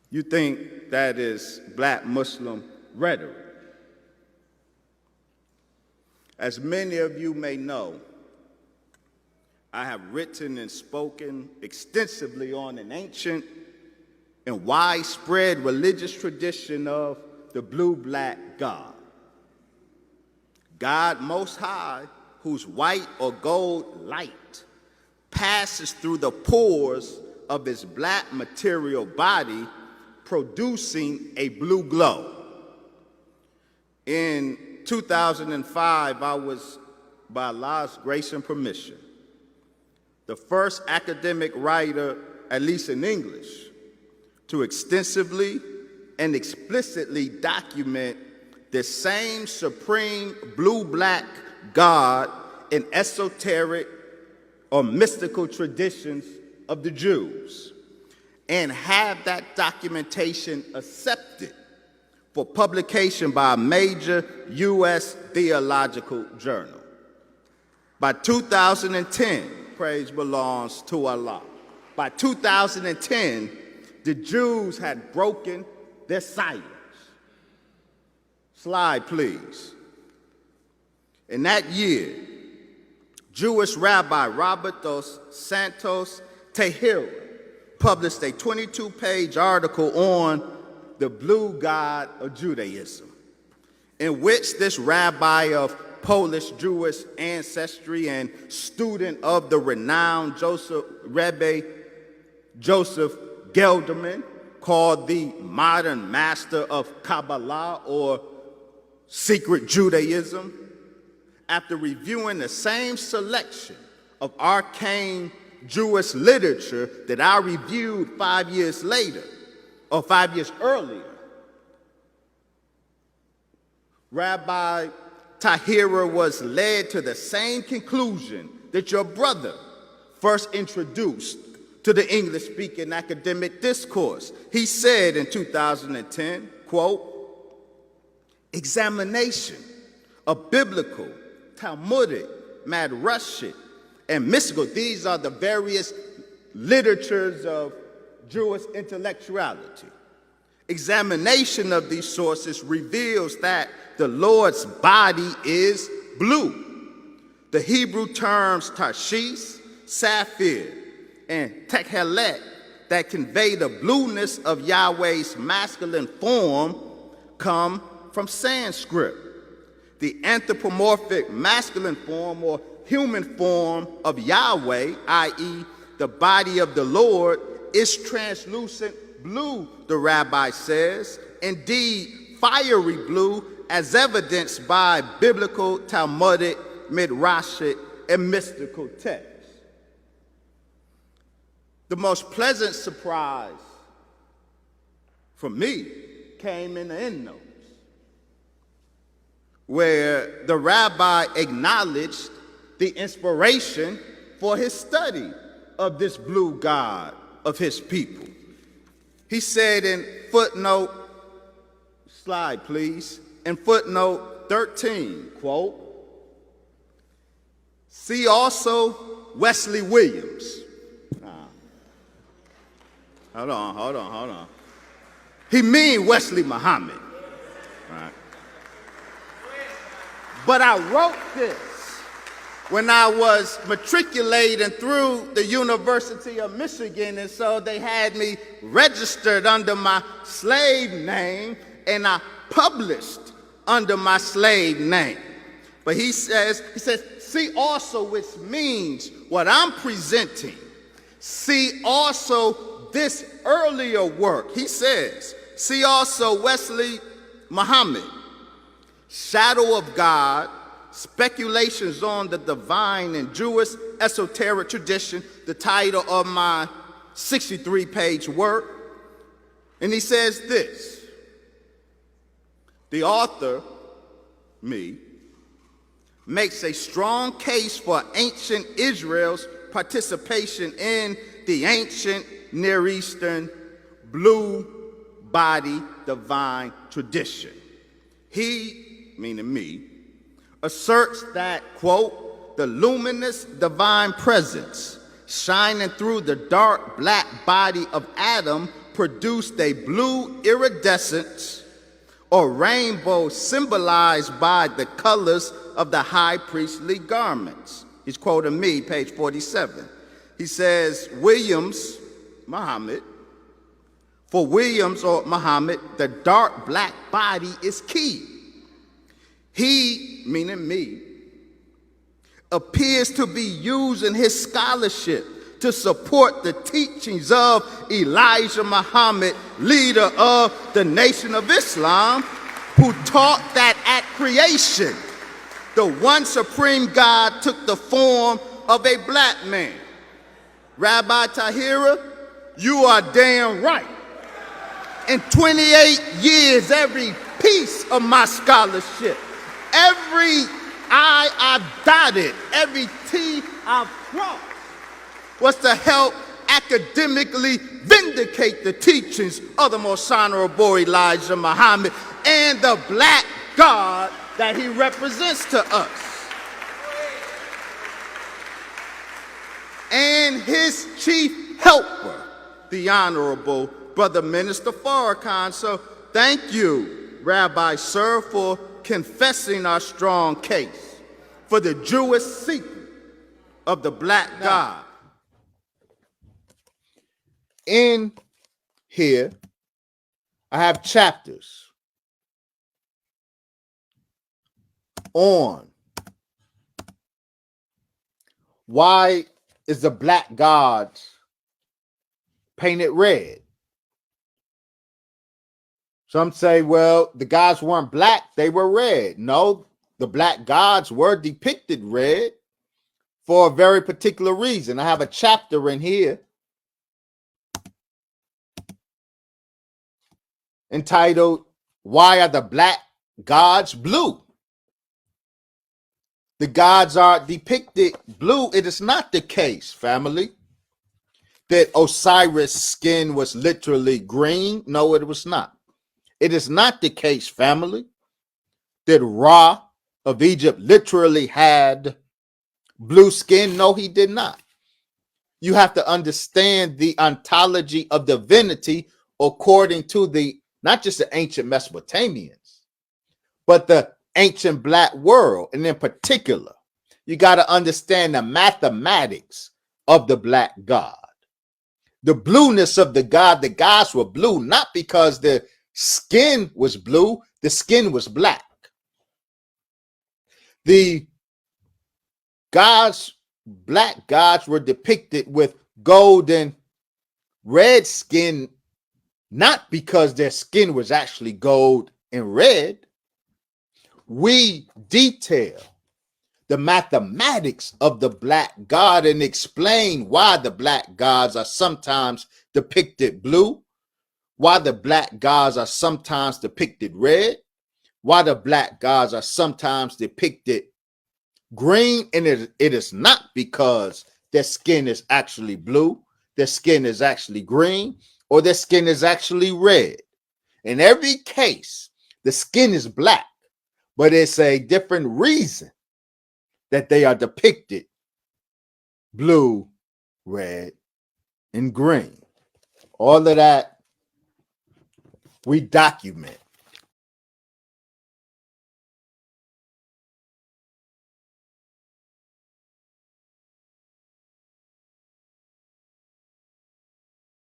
You think that is black Muslim rhetoric. As many of you may know, I have written and spoken extensively on an ancient and widespread religious tradition of the blue-black God. God Most High, whose white or gold light passes through the pores of his black material body, producing a blue glow. In 2005, I was, by Allah's grace and permission, the first academic writer, at least in English, to extensively and explicitly document the same supreme blue-black God in esoteric or mystical traditions of the Jews, and have that documentation accepted for publication by a major U.S. theological journal. By 2010, praise belongs to Allah. By 2010, the Jews had broken their silence. Slide, please. In that year, Jewish Rabbi Robert dos Santos Tejera published a 22-page article on the blue God of Judaism, in which this rabbi of Polish Jewish ancestry and student of the renowned Rebbe Joseph Gelderman, called the modern master of Kabbalah or secret Judaism, after reviewing the same selection of arcane Jewish literature that I reviewed 5 years later, or 5 years earlier, Rabbi Tahira was led to the same conclusion that your brother first introduced to the English-speaking academic discourse. He said in 2010, quote, examination of biblical, Talmudic, Madrashic, and mystical, these are the various literatures of Jewish intellectuality. Examination of these sources reveals that the Lord's body is blue. The Hebrew terms tarshish, sapphire, and tekhelet that convey the blueness of Yahweh's masculine form come from Sanskrit. The anthropomorphic masculine form or human form of Yahweh, i.e., the body of the Lord, is translucent blue, the rabbi says, indeed fiery blue, as evidenced by biblical, Talmudic, Midrashic, and mystical texts. The most pleasant surprise for me came in the endnotes, where the rabbi acknowledged the inspiration for his study of this blue God of his people. He said in footnote, slide please, in footnote 13, quote, see also Wesley Williams. Hold on. He mean Wesley Muhammad. Right. But I wrote this when I was matriculating through the University of Michigan, and so they had me registered under my slave name, and I published under my slave name. But he says, see also, which means what I'm presenting. See also this earlier work. He says, see also Wesley Muhammad, Shadow of God, Speculations on the Divine in Jewish Esoteric Tradition, the title of my 63-page work. And he says this, the author, me, makes a strong case for ancient Israel's participation in the ancient Near Eastern blue body divine tradition. He, meaning me, asserts that, quote, the luminous divine presence shining through the dark black body of Adam produced a blue iridescence or rainbow symbolized by the colors of the high priestly garments. He's quoting me, page 47. He says, Muhammad, for Williams or Muhammad, the dark black body is key. He, meaning me, appears to be using his scholarship to support the teachings of Elijah Muhammad, leader of the Nation of Islam, who taught that at creation, the one supreme God took the form of a black man. Rabbi Tahira, you are damn right. In 28 years, every piece of my scholarship, every I I've dotted, every T I've crossed, was to help academically vindicate the teachings of the most honorable Elijah Muhammad and the black God that he represents to us. And his chief helper, the Honorable Brother Minister Farrakhan. So thank you, Rabbi Sir, for confessing our strong case for the Jewish secret of the black God. In here, I have chapters on why is the black God painted red. Some say, well, the gods weren't black, they were red. No, the black gods were depicted red for a very particular reason. I have a chapter in here entitled, Why Are the Black Gods Blue? The gods are depicted blue. It is not the case, family, that Osiris' skin was literally green. No, it was not. It is not the case, family, that Ra of Egypt literally had blue skin. No, he did not. You have to understand the ontology of divinity according to the, not just the ancient Mesopotamians, but the ancient black world. And in particular, you got to understand the mathematics of the black God. The blueness of the God, the gods were blue, not because the skin was blue, the skin was black. The gods, black gods, were depicted with gold and red skin, not because their skin was actually gold and red. We detail the mathematics of the black God and explain why the black gods are sometimes depicted blue, why the black gods are sometimes depicted red, why the black gods are sometimes depicted green, and it is not because their skin is actually blue, their skin is actually green, or their skin is actually red. In every case, the skin is black, but it's a different reason that they are depicted blue, red, and green. All of that we document